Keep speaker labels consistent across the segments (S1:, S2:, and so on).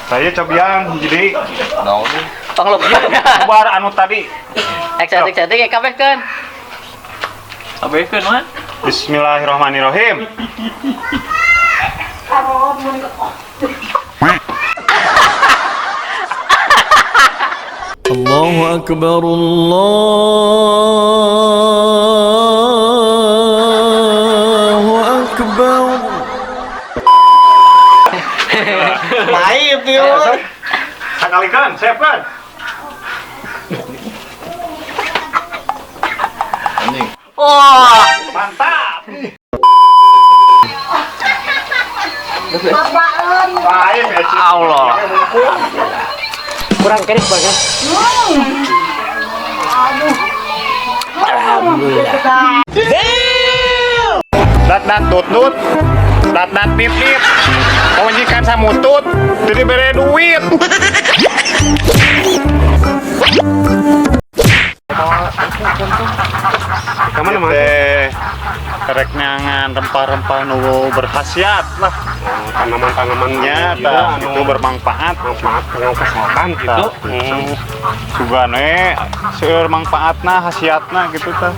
S1: Saya cobian jadi
S2: naon
S1: kabar anu tadi.
S3: Eksatik-eksatik ya kabehkeun. Kabehkeun mah.
S1: Bismillahirrahmanirrahim.
S4: Allahu Akbar, Allahu Akbar.
S2: main
S1: Ya,
S2: tuh
S1: sakalikan, siapkan.
S2: anjing
S3: Wah,
S1: Mantap. Lain ya, Cik.
S3: Allah.
S5: Kurang keris banget.
S1: Dat tutut, dat pip-pip. Majikan samutut, jadi bere duit. Kamu mah? Kerek nyangan rempah-rempah nu berkhasiat lah. Tanaman-tanamannya itu bermanfaat. Manfaat untuk kesehatan gitu. Juga seueur manfaatna, khasiatna gitu tah.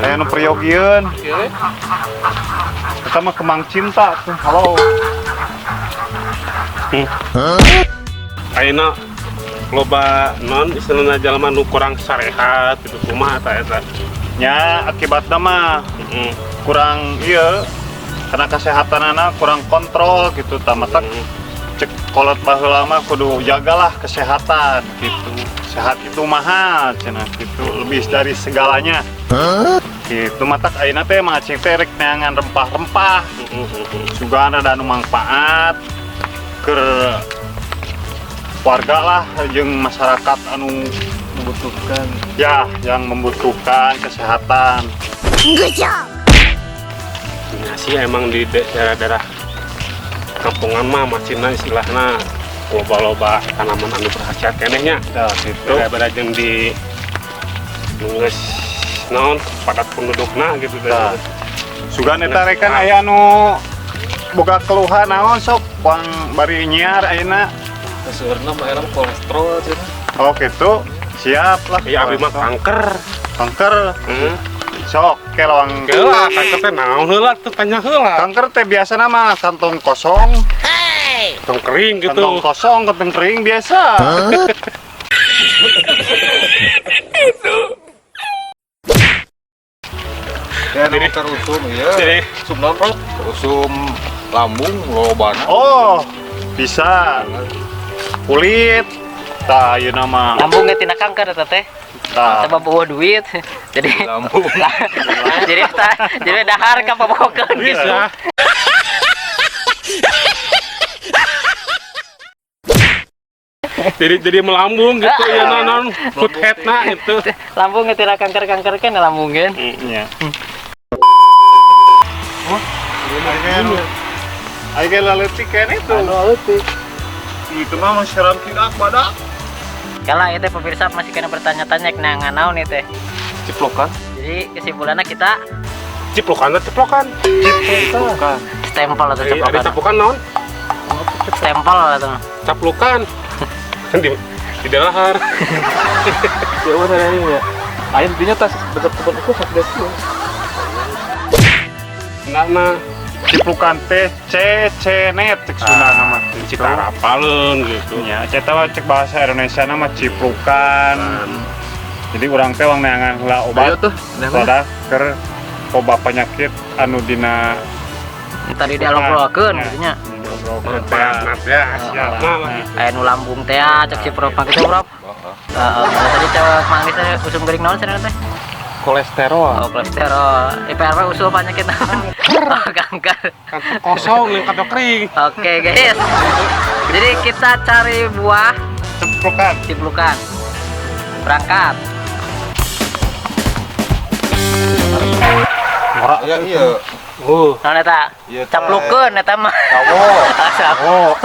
S1: Aya nu priyogieun. Kita mah kembang cinta tuh. Halo.
S6: Ayeuna loba non istilahna jalma nu kurang sarehat gitu kumaha eta.
S1: Nya akibatna mah kurang iya karena kesehatan anak kurang kontrol gitu tamatak cek kolot baheula mah kudu jagalah kesehatan gitu. Sehat itu mahal cenah gitu, lebih dari segalanya. Gitu matak ayeuna teh mangacing teh rek neangan rempah-rempah. Juga ada anu manfaat keur warga lah jeung masyarakat anu membutuhkan ya yang membutuhkan kesehatan.
S6: Nah sih emang di daerah-daerah kampungan mah macina istilahna loba-loba tanaman anu berkhasiat kenehnya.
S1: Ya gitu.
S6: Beda-beda jeung di nungges naon padat pendudukna gitu
S1: Nah, sugan eta rek kan aya anu boga keluhan naon sok kuang bari nyiar ayeuna.
S2: sebenarnya mah era kolesterol cenah
S1: Oh gitu. Siap lah.
S6: ya abdi mah kanker.
S1: Kanker. Sok ke lawang.
S6: Heula kanker teh naon heula teu tanya heula.
S1: Kanker teh biasana mah kantong kosong.
S6: Tong kering gitu.
S1: Kantong kosong, kantong kering biasa.
S2: ya jadi terusum ya
S6: Jadi
S2: sum naon Rob? Terusum lambung lobana
S1: Oh, bisa. Kulit. Tah ieu nama.
S3: Lambung tina kanker eta teh.
S1: Tah.
S3: Coba bawa duit. Jadi
S2: lambung
S3: jadi dahar ka pabokeun gitu.
S6: bisa. jadi melambung gitu ya non food headna itu.
S3: Lambung tina kanker-kanker kan lambungkeun.
S1: Iya. Ayo laletik kan itu.
S2: leutik
S1: Itu mah masyaram tidak badak.
S3: Kala ieu teh pemirsa masih kena bertanya-tanya kenangan naon ieu teh.
S2: ciplokan
S3: Jadi kesimpulannya kita
S6: Ciplokan.
S3: stempel atau
S6: Ada
S3: ceplokan.
S6: capukan non?
S3: Stempel atau
S6: Caplukan. Kan di dahar.
S2: ya udah ini ya ayam dinya tas dekat tempat itu sak desa
S6: Nana
S1: Ciplukan teh cecenet cek Sunda nama teh.
S6: Cikarapaleun gitu.
S1: Ya, eta mah cek bahasa Indonesia nama ciplukan. Jadi urang teh wang neangan heula
S2: ayo
S1: obat
S2: tuh
S1: soda keur obat penyakit anu dina
S3: tadi dialog-alogkeun gitu nya.
S6: Nat ya, siapna lagi.
S3: Aya nu lambung teh cek cipropa gitu, Bro. Tadi cewek manggis teh usum gering naon cenah teh?
S2: kolesterol
S3: Oh, kolesterol. IPRW usul penyakit naon? Oh, kanker.
S6: Kantor kosong yang kado kering.
S3: Oke, guys. Jadi kita cari buah
S1: ciplukan.
S3: ciplukan. Berangkat.
S2: ya iya
S3: Naon eta?
S2: Ieu teh.
S3: Caplukeun eta mah.
S2: Cawo.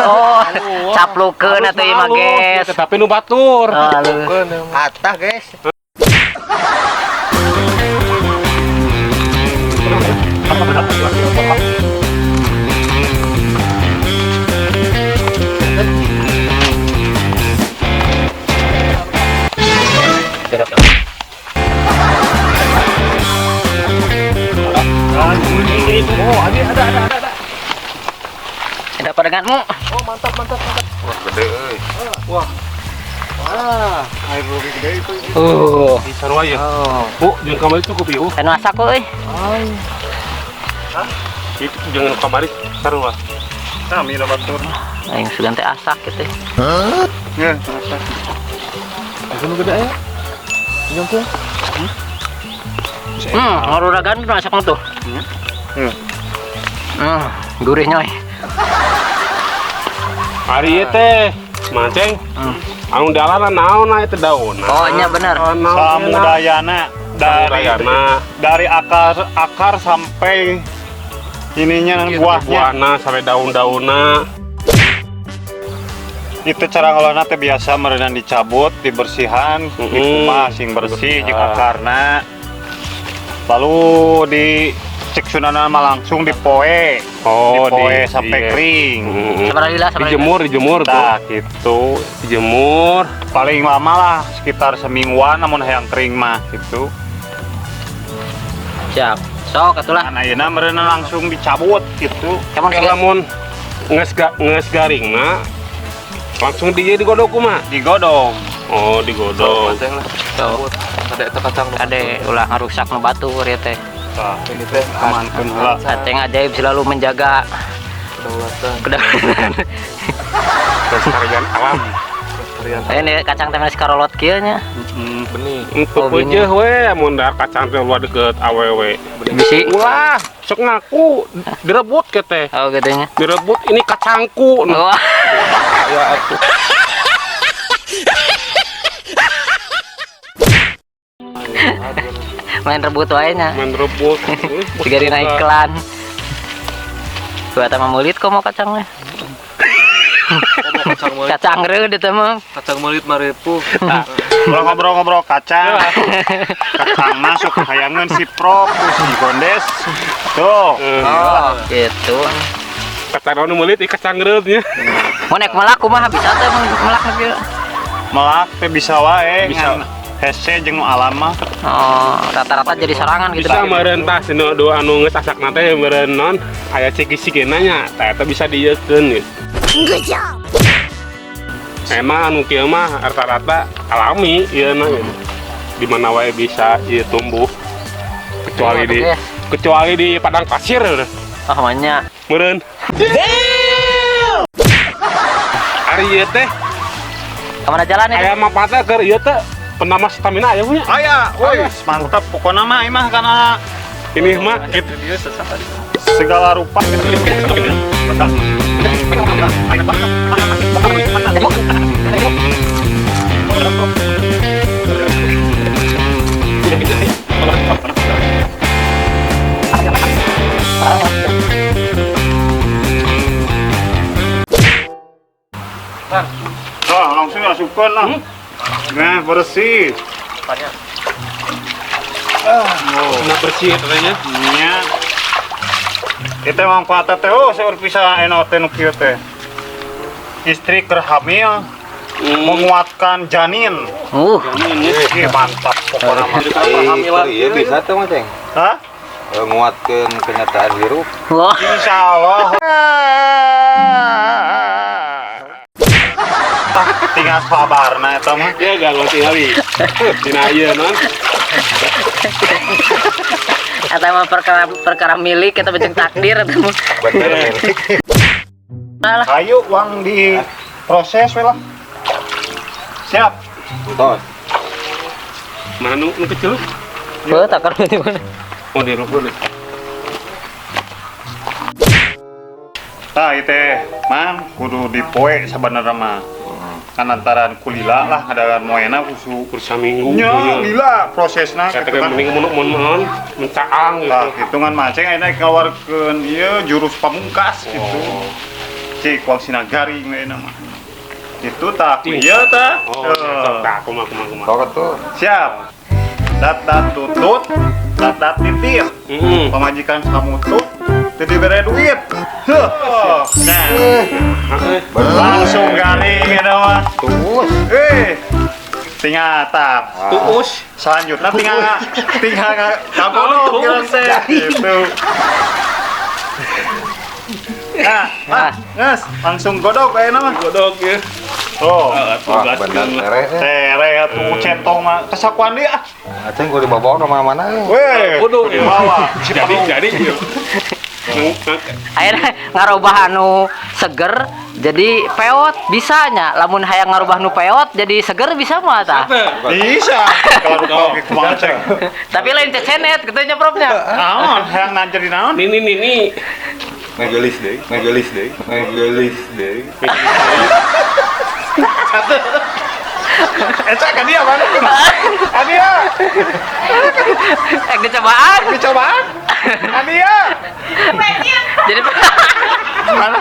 S3: Oh, caplukeun eta ieu mah, guys.
S6: Tapi nu batur.
S2: Atah guys
S3: ikanmu.
S2: Oh, mantap.
S6: Wah, gede euy.
S1: Air lebih gede itu.
S6: Di sarua ya. Bu, jeung kamari cukup ieu.
S3: Kan masak euy.
S6: Itu jeung kamari sarua.
S1: Kami dapat tur.
S3: Aing sugan teh asak gitu.
S1: Ya,
S2: Anu gede ya. Nyongkul.
S3: Ngoruragan masak tuh. Gurih nyoy.
S6: Ari ieu teh mancing. Anu dalan naon itu daun.
S3: Oh, nya bener.
S1: samudayana dari akar sampai ininya buahnya.
S6: Buahna sampai daun-daunna.
S1: Itu cara ngolahna teh biasa merenang dicabut, dibersihan, dikumas sing bersih jeung akarna. Lalu dicek sunana mah langsung dipoe. Dipoe sampai kering.
S6: Dijemur
S1: Nah,
S6: tuh.
S1: gitu.
S6: Dijemur.
S1: Paling lama lah sekitar semingguan namun hayang kering mah gitu.
S3: Siap. Sok atulah.
S1: Nah, ayeuna merenang langsung dicabut gitu.
S3: Kamu
S6: Lamun nges garingna langsung digodok kumaha?
S1: Digodong.
S6: Oh, digodok.
S2: Mancing lah.
S3: Tuh.
S2: Ada eta kacang.
S3: Kade ulah ngarusak nu batu ieu teh.
S1: Tah,
S2: Ini teh
S1: amankeun heula.
S3: Kacang ajaib selalu menjaga
S2: kedaulatan.
S3: kedaulatan.
S6: Kelestarian alam.
S3: Ini kacang teh geus karolot kieu nya.
S2: Benih.
S6: Untuk
S3: gini.
S6: peuceuh we mun dar kacang teh luar deket awewe.
S3: Bisi.
S6: Ulah, sok ngaku direbut ke teh.
S3: Oh gitu nya.
S6: Direbut ini kacangku.
S3: Wah.
S6: Ya atuh.
S3: Main rebut wae nya.
S6: Main rebut.
S3: Siga dina iklan. Gua teh memulit kok mau kacangnya.
S2: Kacang melit.
S3: Kacang reuh teh mah.
S2: Kacang melit 5.000.
S1: Ngobrol-ngobrol kacang. Kacang masuk hayangan si Pro si Gondes. Tuh.
S3: Oh, gitu.
S6: Kacang nu meulit kacang reutnya.
S3: Mau naik melak kumaha bisa teh melak kieu.
S1: Melak teh bisa wae.
S6: Bisa.
S1: Ngan hese jeung nu alam mah.
S3: Oh, rata-rata jadi sarangan gitu.
S6: Bisa meureun tah cenah do anu geus asakna teh meureun non aya ciki-cikina nya tah eta bisa dieukeun gitu. Emang anu kieu mah rata-rata alami ieu na gitu. Di mana wae bisa ieu tumbuh kecuali di padang pasir.
S3: Oh, manya.
S6: Meureun. Ari ieu teh
S3: Kemana jalan ya?
S6: aya mapatna keur ieu teh penambah stamina aya punya.
S1: Aya, woi, mantap pokona mah imah kana
S6: Ini mah gitu.
S1: segala rupa. Oh, langsung masukkan lah. Nah, bersih.
S6: Nah bersih katanya.
S1: Nya. Itu manfaatnya teh, oh saya bisa eno teh nu kieu teh. Istri keur hamil menguatkan janin. Ih, mantap pokoknya mah.
S2: Kehamilan
S5: Iya bisa tuh Mas Ceng.
S1: Hah?
S5: Menguatkan kenyataan hirup.
S3: Wah,
S1: Insyaallah. Tinggal sabarna eta mah.
S6: Ya gak ngerti kali. Dina ieu non.
S3: eta mah perkara milik kita bejeng takdir eta mah.
S5: Bener.
S3: Salah.
S1: Ayo uang di proses we lah. Siap.
S5: Tos.
S6: Mana nu kecil?
S3: Heuh, takar di mana?
S6: Oh di rumput.
S1: Tah ieu teh, Mang, kudu dipoe sabenerna mah. Kan antaran kulila lah adakan moena kusu
S6: Kursa minggu.
S1: nya lila prosesna
S6: Saya
S1: kitu
S6: teh
S1: kan.
S6: mending mun mencaang
S1: Tah
S6: gitu.
S1: hitungan maceng ayeuna keluarkeun ieu jurus pamungkas gitu. Cik wang sinagaring we mah. Itu tah ieu tah.
S6: Oh, tak kumaha.
S5: Kok tuh.
S1: Siap. Dat tutut, dat titir. Pamajikan samutut, teu bere duit. Heuh. Nah, langsung garing eta mah.
S5: Tuh.
S1: Tinggal tap.
S6: Tuus.
S1: Selanjutnya tinggal kagono kira teh gitu. Nah, nges, langsung godok kayak nama.
S6: Godok ya.
S1: Oh,
S5: Wah, bener tere.
S1: tere tuh centong mah kesakuan dia.
S5: Acing gua dibawa ke mana-mana.
S1: Weh,
S6: Waduh,
S1: dibawa.
S6: jadi.
S3: Akhirnya ngarobah anu seger jadi peot bisanya. Lamun hayang ngarobah nu peot jadi seger bisa mah tah.
S1: Bisa. Kalau kau gitu mah ceng.
S3: Tapi lain cecenet katanya propnya.
S1: Naon, hayang nanjeri naon?
S6: Nih.
S5: Megelis deh.
S1: Eta kan dia mana? Adia.
S3: Dicobaan.
S1: Dicobaan. Adia.
S3: Jadi
S1: Mana?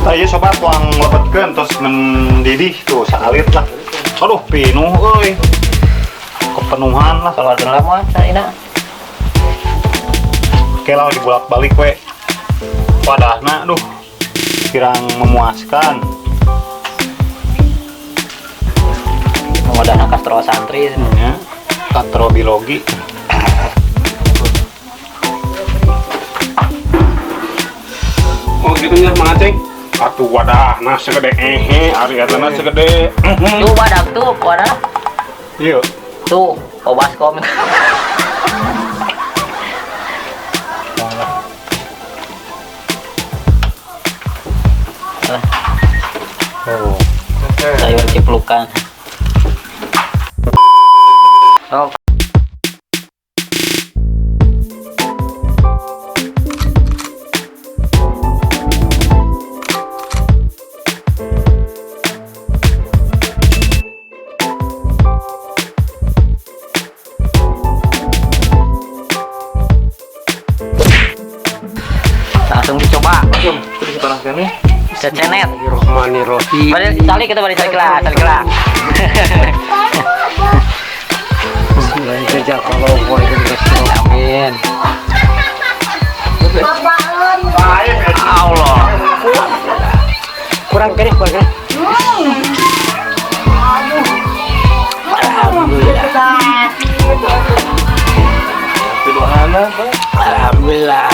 S1: Ayo sobat tuang lepetkeun tos mendidih tuh salit lah. Aduh pinuh euy. Kepenuhan lah
S3: keluar dulu mah saina.
S1: kelau dibolak-balik we. Wadahna aduh kirang memuaskan.
S3: Modalna kastro santri
S1: Ya, katro biologi.
S6: Oh gitu nya Mang Aceng. Atuh wadah nah segede ari atana segede.
S3: tuh badak tuh wadah
S1: Iya.
S3: tuh obaskom.
S1: Oh.
S3: Sayur ciplukan. Oh. Langsung dicoba. Cecenet.
S6: Bismillahirrahmanirrahim.
S3: Balik tali kita balik tali kelas.
S6: Bismillah kerja kalau boleh
S3: Amin. Allah.
S6: kurang kene.
S3: Alhamdulillah.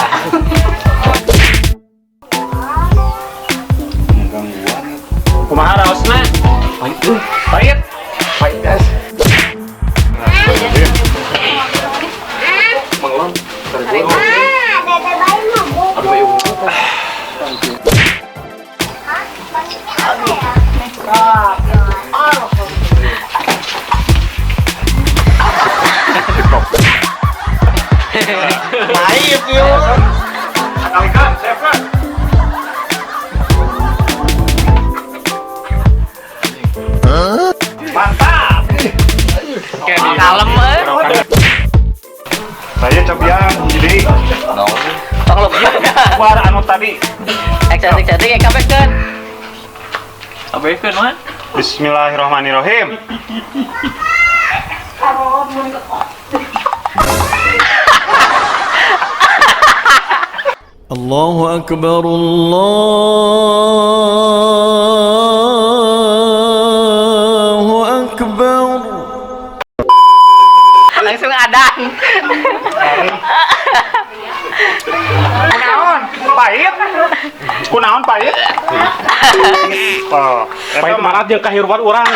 S1: Kumaha raosna? Pahit. Pahit guys.
S3: Pahit yuk.
S1: Kalikan, chefkan. Mantap.
S3: Kalem
S1: Saya cobian jadi
S3: tong lu.
S1: keluar anu tadi.
S3: Eksatik kabehkeun. Kabehkeun mah.
S1: Bismillahirrahmanirrahim.
S4: Allahu Akbar Allahu Akbar.
S3: Langsung adan.
S1: Kunaon? Pahit? Kunaon pahit? Oh,
S6: Pahit marat jeung kahirwan urang.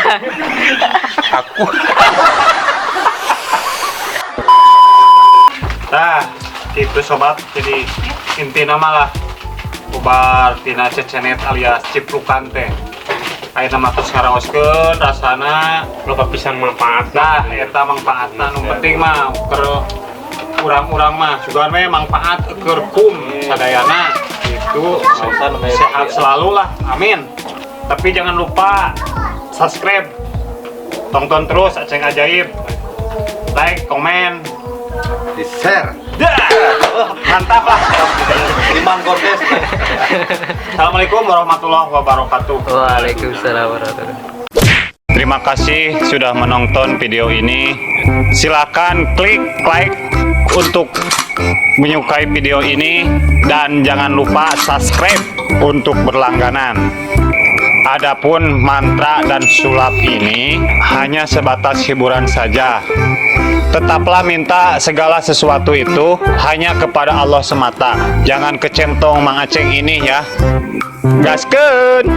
S1: Nah, itu sobat. Jadi intina malah ubar tina cecenet alias ciplukan teh. Ayeuna mah tos ngaraoskeun rasana
S6: Loba pisan manfaat.
S1: nah eta manfaatna nu penting mah keur urang-urang mah sugan we manfaat keur kum sadayana itu sehat selalu lah amin. Tapi jangan lupa subscribe, tonton terus Aceng Ajaib, like, komen,
S5: Di share.
S1: mantap lah.
S5: Imam Gordes.
S1: Assalamualaikum warahmatullahi wabarakatuh.
S3: Waalaikumsalam warahmatullahi wabarakatuh.
S1: Terima kasih sudah menonton video ini. Silakan klik like untuk menyukai video ini dan jangan lupa subscribe untuk berlangganan. Adapun mantra dan sulap ini hanya sebatas hiburan saja. Tetaplah minta segala sesuatu itu hanya kepada Allah semata. Jangan kecentong Mang Aceng ini ya. Gaskeun.